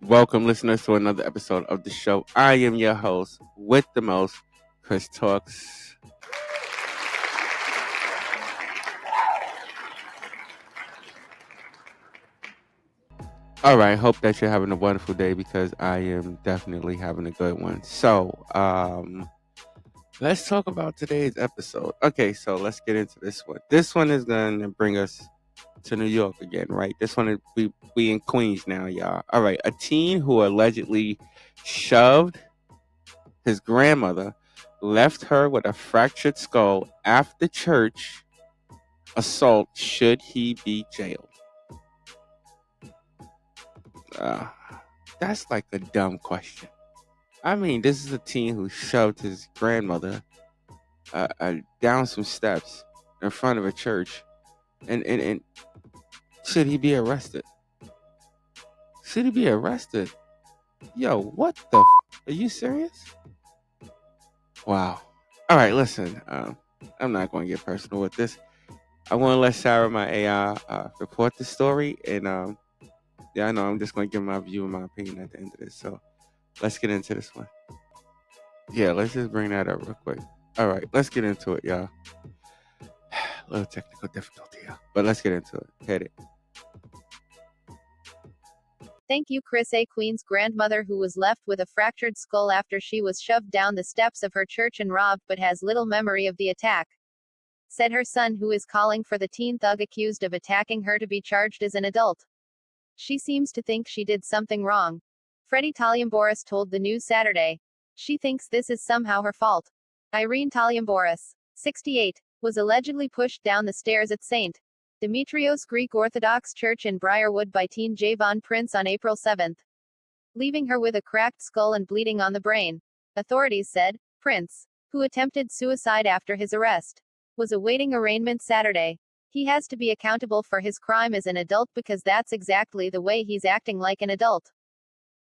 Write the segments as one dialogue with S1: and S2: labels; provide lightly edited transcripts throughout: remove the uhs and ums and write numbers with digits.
S1: Welcome, listeners, to another episode of the show. I am your host with the most, Chris Talks. All right, hope that you're having a wonderful day because I am definitely having a good one. So, let's talk about today's episode. Okay, so let's get into this one. This one is going to bring us to New York again, right? This one is we in Queens now, y'all. All right, a teen who allegedly shoved his grandmother, left her with a fractured skull after church assault. Should he be jailed? Uh, that's like a dumb question. I mean, this is a teen who shoved his grandmother down some steps in front of a church, and should he be arrested? Should he be arrested? Yo, what the? Are you serious? Wow. All right, listen. I'm not going to get personal with this. I want to let Sarah, my AI, report the story, and yeah, I know I'm just going to give my view and my opinion at the end of this. So let's get into this one. Yeah, let's just bring that up real quick. All right, let's get into it, y'all. A little technical difficulty, yeah, but let's get into it. Hit it.
S2: Thank you, Chris. A Queen's grandmother who was left with a fractured skull after she was shoved down the steps of her church and robbed but has little memory of the attack, said her son, who is calling for the teen thug accused of attacking her to be charged as an adult. She seems to think she did something wrong, Freddie Boris told the News Saturday. She thinks this is somehow her fault. Irene Boris, 68, was allegedly pushed down the stairs at St. Demetrios Greek Orthodox Church in Briarwood by teen Javon Prince on April 7, leaving her with a cracked skull and bleeding on the brain. Authorities said Prince, who attempted suicide after his arrest, was awaiting arraignment Saturday. He has to be accountable for his crime as an adult because that's exactly the way he's acting like an adult.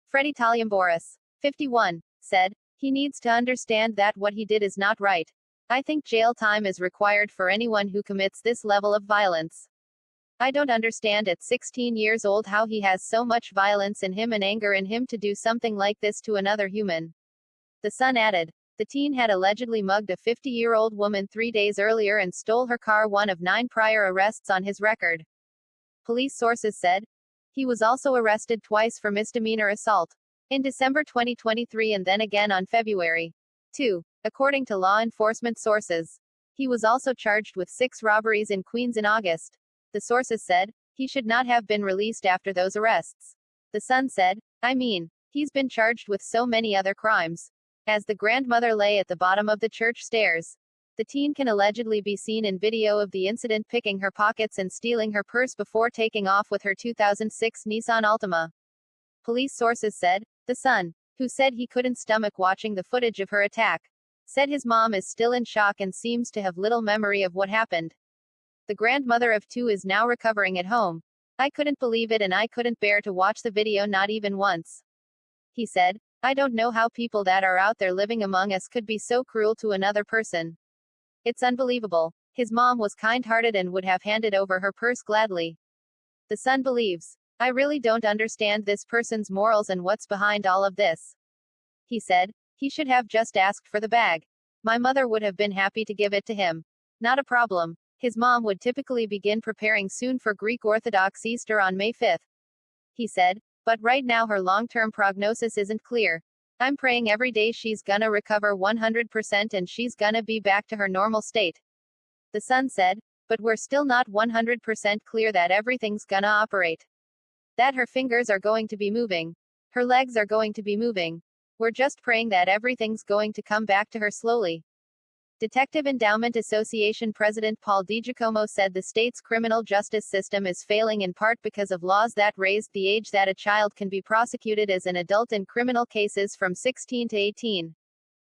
S2: Freddie Boris, 51, said, he needs to understand that what he did is not right. I think jail time is required for anyone who commits this level of violence. I don't understand at 16 years old how he has so much violence in him and anger in him to do something like this to another human. The son added. The teen had allegedly mugged a 50-year-old woman 3 days earlier and stole her car, one of 9 prior arrests on his record. Police sources said. He was also arrested twice for misdemeanor assault. In December 2023 and then again on February 2, according to law enforcement sources. He was also charged with 6 robberies in Queens in August. The sources said, he should not have been released after those arrests. The son said, I mean, he's been charged with so many other crimes. As the grandmother lay at the bottom of the church stairs, the teen can allegedly be seen in video of the incident picking her pockets and stealing her purse before taking off with her 2006 Nissan Altima. Police sources said, the son, who said he couldn't stomach watching the footage of her attack, said his mom is still in shock and seems to have little memory of what happened. The grandmother of 2 is now recovering at home. I couldn't believe it and I couldn't bear to watch the video, not even once. He said, I don't know how people that are out there living among us could be so cruel to another person. It's unbelievable. His mom was kind-hearted and would have handed over her purse gladly. The son believes, I really don't understand this person's morals and what's behind all of this. He said, he should have just asked for the bag. My mother would have been happy to give it to him. Not a problem. His mom would typically begin preparing soon for Greek Orthodox Easter on May 5. He said, but right now her long-term prognosis isn't clear. I'm praying every day she's gonna recover 100% and she's gonna be back to her normal state. The son said, but we're still not 100% clear that everything's gonna operate. That her fingers are going to be moving. Her legs are going to be moving. We're just praying that everything's going to come back to her slowly. Detective Endowment Association President Paul DiGiacomo said the state's criminal justice system is failing in part because of laws that raised the age that a child can be prosecuted as an adult in criminal cases from 16 to 18.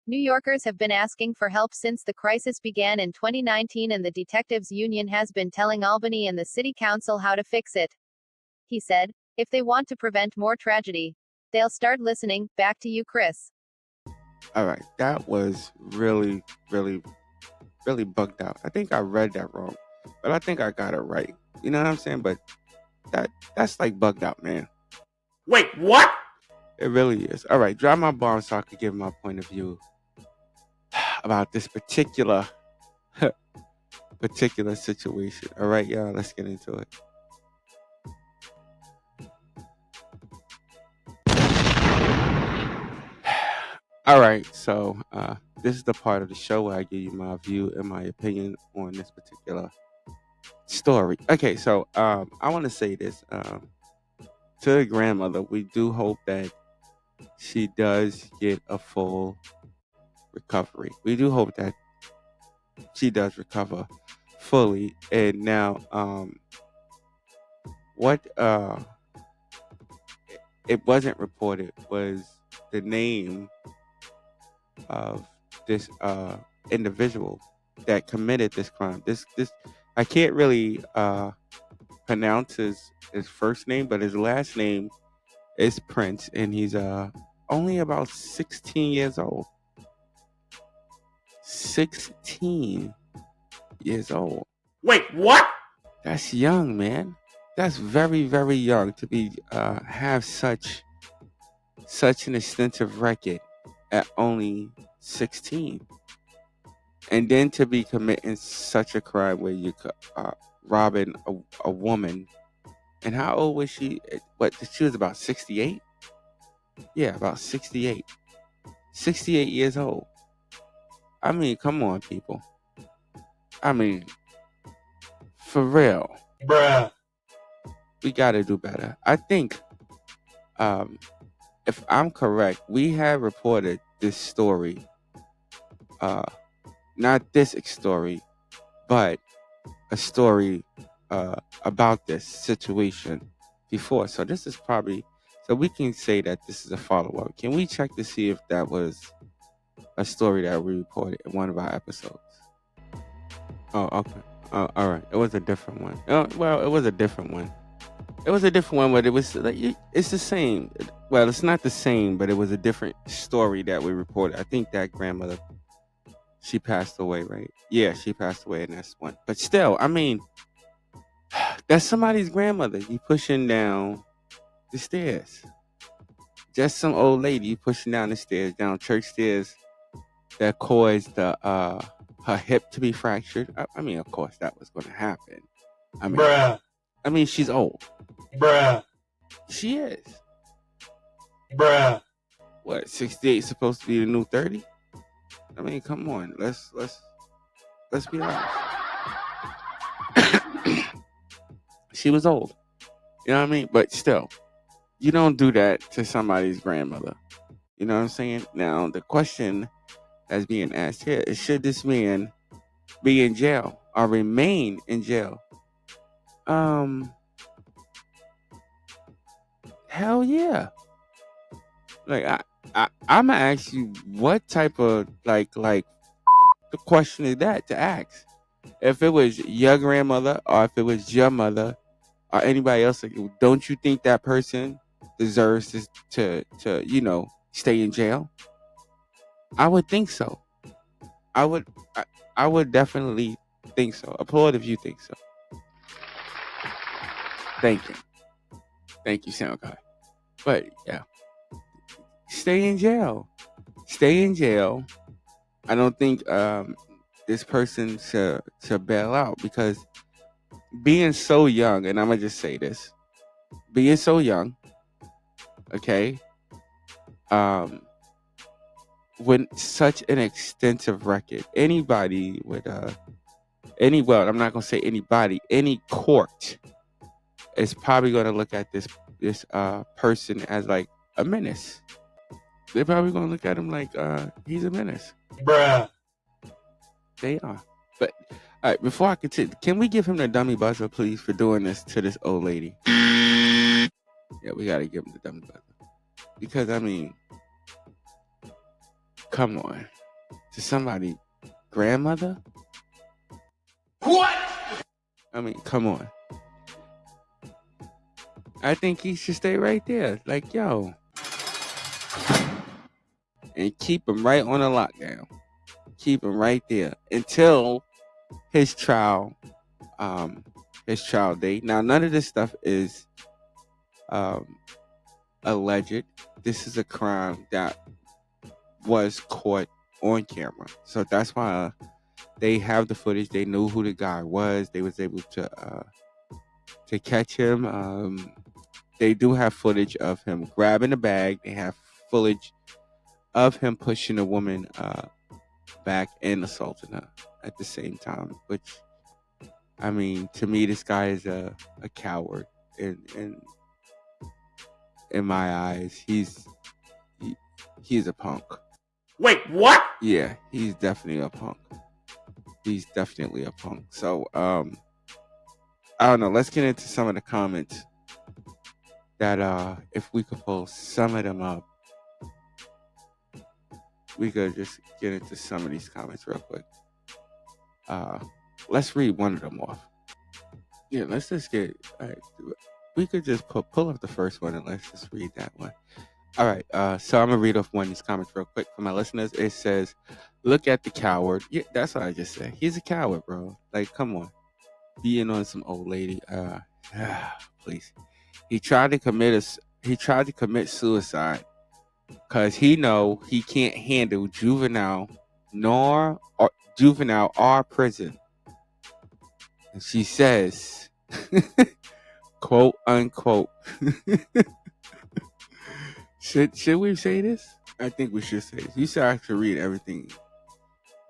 S2: New Yorkers have been asking for help since the crisis began in 2019, and the Detectives Union has been telling Albany and the City Council how to fix it. He said, if they want to prevent more tragedy, they'll start listening. Back to you, Chris.
S1: All right, that was really bugged out. I think I read that wrong, but I think I got it right. You know what I'm saying? But that's like bugged out, man.
S3: Wait, what?
S1: It really is. All right, drop my bomb so I could give my point of view about this particular situation. All right, y'all, let's get into it. All right, so this is the part of the show where I give you my view and my opinion on this particular story. Okay, so I want to say this to the grandmother. We do hope that she does get a full recovery. We do hope that she does recover fully. And now, what it wasn't reported was the name of this individual that committed this crime. This I can't really pronounce his first name, but his last name is Prince, and he's only about 16 years old. 16 years old.
S3: Wait, what?
S1: That's young, man. That's very, very young to be have such an extensive record at only 16, and then to be committing such a crime where you robbing a woman. And how old was she? What, she was about 68. Yeah, about 68. 68 years old. I mean, come on, people. I mean, for real.
S3: Bruh.
S1: We got to do better. I think, if I'm correct, we have reported this story, not this story, but a story about this situation before. So this is probably, so we can say that this is a follow-up. Can we check to see if that was a story that we reported in one of our episodes? Oh, okay. Oh, all right. It was a different one. Oh, well, it was a different one. It was a different one, but it was like, it's the same. Well, it's not the same, but it was a different story that we reported. I think that grandmother, she passed away, right? Yeah, she passed away in this one. But still, I mean, that's somebody's grandmother. You pushing down the stairs. Just some old lady you pushing down the stairs, down church stairs, that caused her hip to be fractured. I mean, of course, that was going to happen.
S3: Bruh.
S1: I mean, she's old.
S3: Bruh.
S1: She is.
S3: Bruh.
S1: What, 68 supposed to be the new 30? I mean, come on. Let's be honest. She was old. You know what I mean? But still, you don't do that to somebody's grandmother. You know what I'm saying? Now, the question that's being asked here is, should this man be in jail or remain in jail? Hell yeah. Like, I'm gonna ask you, what type of like the question is that to ask? If it was your grandmother or if it was your mother or anybody else, like, don't you think that person deserves to stay in jail? I would think so. I would I would definitely think so. Applaud if you think so. Thank you. Thank you, sound guy. But yeah, stay in jail. Stay in jail. I don't think this person should bail out, because being so young, and I'm gonna just say this, being so young, okay, with such an extensive record, anybody with well, I'm not gonna say anybody, any court is probably gonna look at this person as like a menace. They're probably gonna look at him like he's a menace.
S3: Bruh.
S1: They are. But all right, before I continue, can we give him the dummy buzzer, please, for doing this to this old lady? Yeah, we gotta give him the dummy buzzer, because I mean, come on, to somebody grandmother.
S3: What?
S1: I mean, come on. I think he should stay right there, like, yo, and keep him right on a lockdown. Keep him right there until his trial date. Now, none of this stuff is alleged. This is a crime that was caught on camera. So that's why they have the footage. They knew who the guy was. They was able to catch him. They do have footage of him grabbing the bag. They have footage of him pushing a woman back and assaulting her at the same time. Which, I mean, to me, this guy is a coward. In my eyes, he's a punk.
S3: Wait, what?
S1: Yeah, he's definitely a punk. He's definitely a punk. So, I don't know. Let's get into some of the comments that, if we could pull some of them up, we could just get into some of these comments real quick. Let's read one of them off. Yeah, let's just get. All right, we could just pull up the first one and let's just read that one. All right, so I'm gonna read off one of these comments real quick for my listeners. It says, "Look at the coward." Yeah, that's what I just said. He's a coward, bro. Like, come on, being on some old lady. Please. He tried to commit suicide because he know he can't handle juvenile or prison. And she says, quote unquote. Should we say this? I think we should say this. You should actually read everything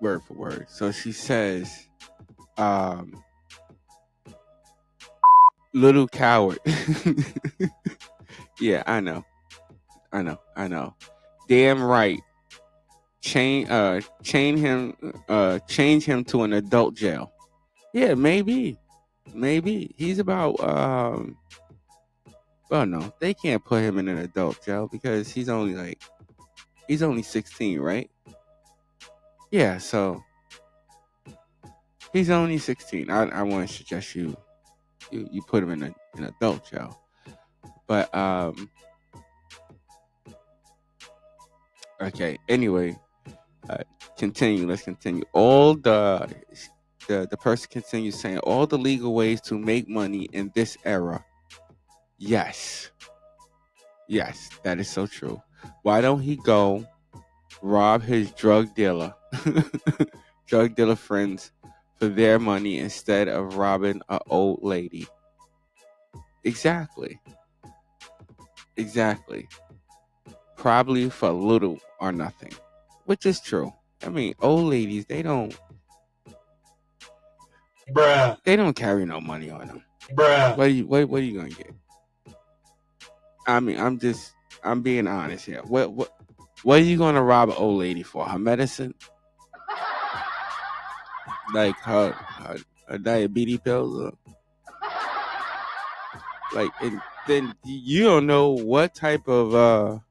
S1: word for word. So she says, little coward. Yeah, I know. Damn right. Change him to an adult jail. Yeah, maybe. He's about well, no, they can't put him in an adult jail because he's only 16, right? Yeah, so he's only 16. I want to suggest you put him in an adult jail. But okay, anyway, continue. Let's continue. All the person continues saying all the legal ways to make money in this era. Yes, that is so true. Why don't he go rob his drug dealer friends for their money instead of robbing an old lady? Exactly. Probably for little or nothing, which is true. I mean, old ladies, they don't carry no money on them. What are you gonna get? I mean, I'm being honest here. What are you gonna rob an old lady for? Her medicine? Like her diabetes pills? Or, like, and then you don't know what type of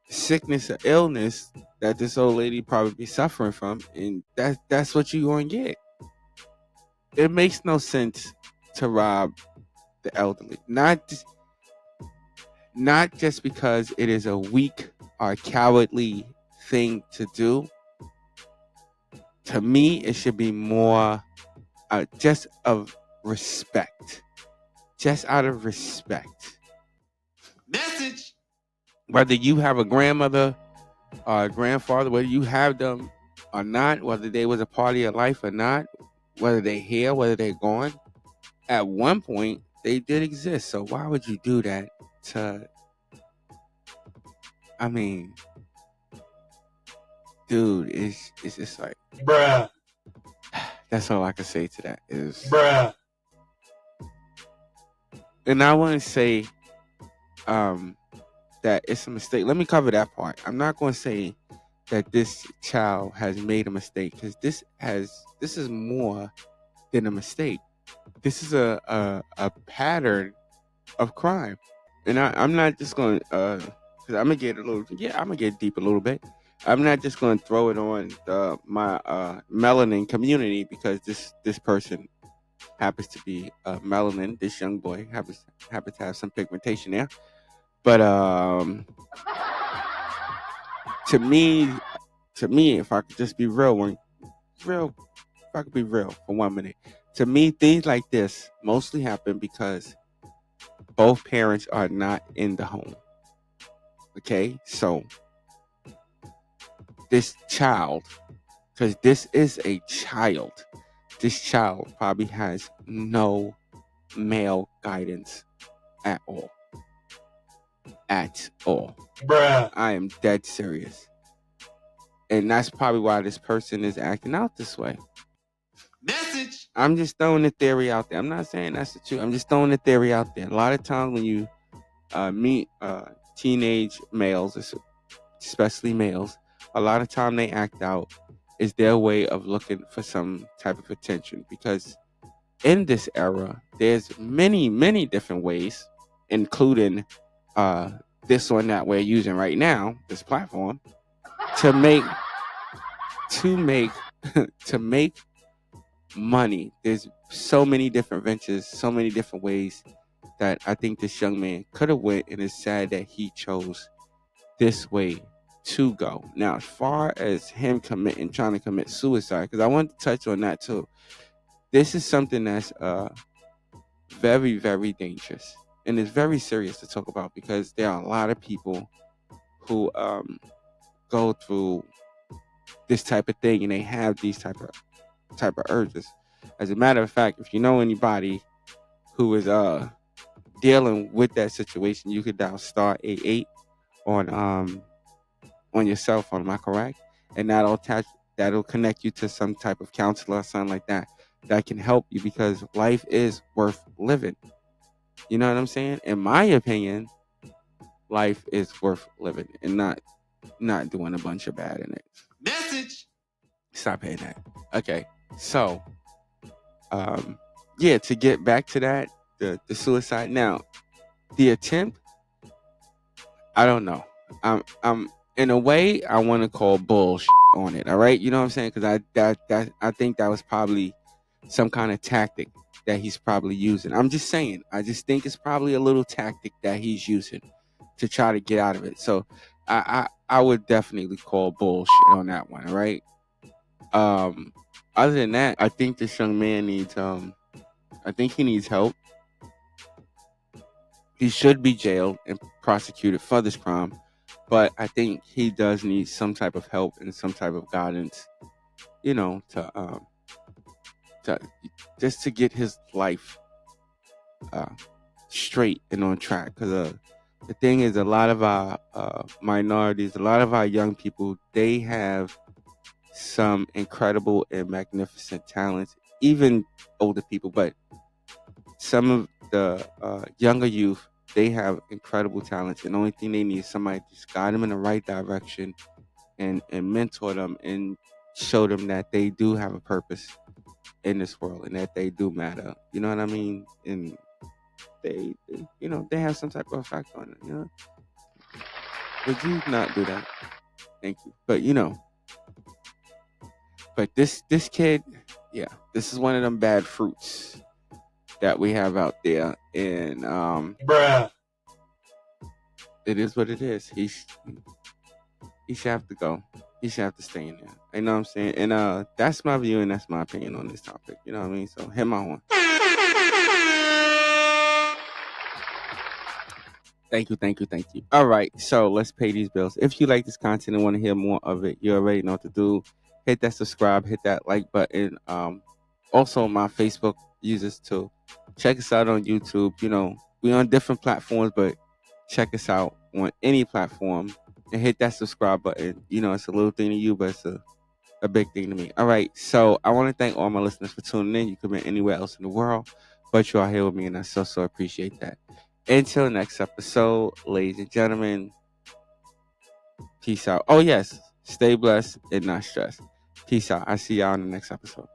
S1: sickness or illness that this old lady probably be suffering from, and that's what you gonna get. It makes no sense to rob the elderly. Not just because it is a weak or cowardly thing to do. To me, it should be more just of respect. Just out of respect.
S3: Message.
S1: Whether you have a grandmother or a grandfather, whether you have them or not, whether they was a part of your life or not, whether they're here, whether they're gone, at one point they did exist. So why would you do that to? I mean, dude, it's just like,
S3: bruh.
S1: That's all I can say to that is,
S3: bruh.
S1: And I want to say, that it's a mistake. Let me cover that part. I'm not going to say that this child has made a mistake because this is more than a mistake. This is a pattern of crime, and I'm not just going to because I'm gonna get deep a little bit. I'm not just going to throw it on my melanin community because this person happens to be melanin. This young boy happens to have some pigmentation there. But to me, if I could just be real, if I could be real for 1 minute, to me, things like this mostly happen because both parents are not in the home. Okay, so this child, because this is a child, this child probably has no male guidance at all. At all.
S3: Bruh.
S1: I am dead serious. And that's probably why this person is acting out this way.
S3: Message.
S1: I'm just throwing the theory out there. I'm not saying that's the truth. I'm just throwing the theory out there. A lot of times when you meet teenage males, especially males, a lot of time they act out is their way of looking for some type of attention, because in this era there's many different ways, including this one that we're using right now, this platform, to make to make money. There's so many different ventures, so many different ways that I think this young man could have went, and it's sad that he chose this way to go. Now, as far as him trying to commit suicide, because I want to touch on that too. This is something that's very dangerous, and it's very serious to talk about, because there are a lot of people who go through this type of thing, and they have these type of urges. As a matter of fact, if you know anybody who is dealing with that situation, you could dial *88 on your cell phone. Am I correct? And that'll connect you to some type of counselor or something like that can help you, because life is worth living. You know what I'm saying? In my opinion, life is worth living, and not doing a bunch of bad in it.
S3: Message.
S1: Stop hitting that. Okay, so yeah, to get back to that, the suicide. Now, the attempt, I don't know. I'm in a way, I want to call bullshit on it. All right, you know what I'm saying? Because I think that was probably some kind of tactic that he's probably using. I'm just saying. I just think it's probably a little tactic that he's using to try to get out of it. So I would definitely call bullshit on that one. All right. Other than that, I think this young man needs I think he needs help. He should be jailed and prosecuted for this crime, but I think he does need some type of help and some type of guidance, to just to get his life straight and on track. Because the thing is, a lot of our minorities, a lot of our young people, they have some incredible and magnificent talents, even older people, but some of the younger youth, they have incredible talents, and the only thing they need is somebody to just guide them in the right direction and mentor them and show them that they do have a purpose in this world and that they do matter. You know what I mean? And they have some type of effect on it. Would you not do that? Thank you. But this kid, yeah, this is one of them bad fruits that we have out there, and
S3: Bruh.
S1: it is what it is. He should have to go. He should have to stay in there. You know what I'm saying? And that's my view and that's my opinion on this topic. You know what I mean? So hit my horn. Thank you. All right, so let's pay these bills. If you like this content and want to hear more of it, you already know what to do. Hit that subscribe, hit that like button. Also my Facebook users too. Check us out on YouTube. We on different platforms, but check us out on any platform and hit that subscribe button. It's a little thing to you, but it's a big thing to me. All right, so I want to thank all my listeners for tuning in. You could be anywhere else in the world, but you are here with me, and I so appreciate that. Until next episode, ladies and gentlemen, peace out. Oh yes, stay blessed and not stressed. Peace out. I see y'all in the next episode.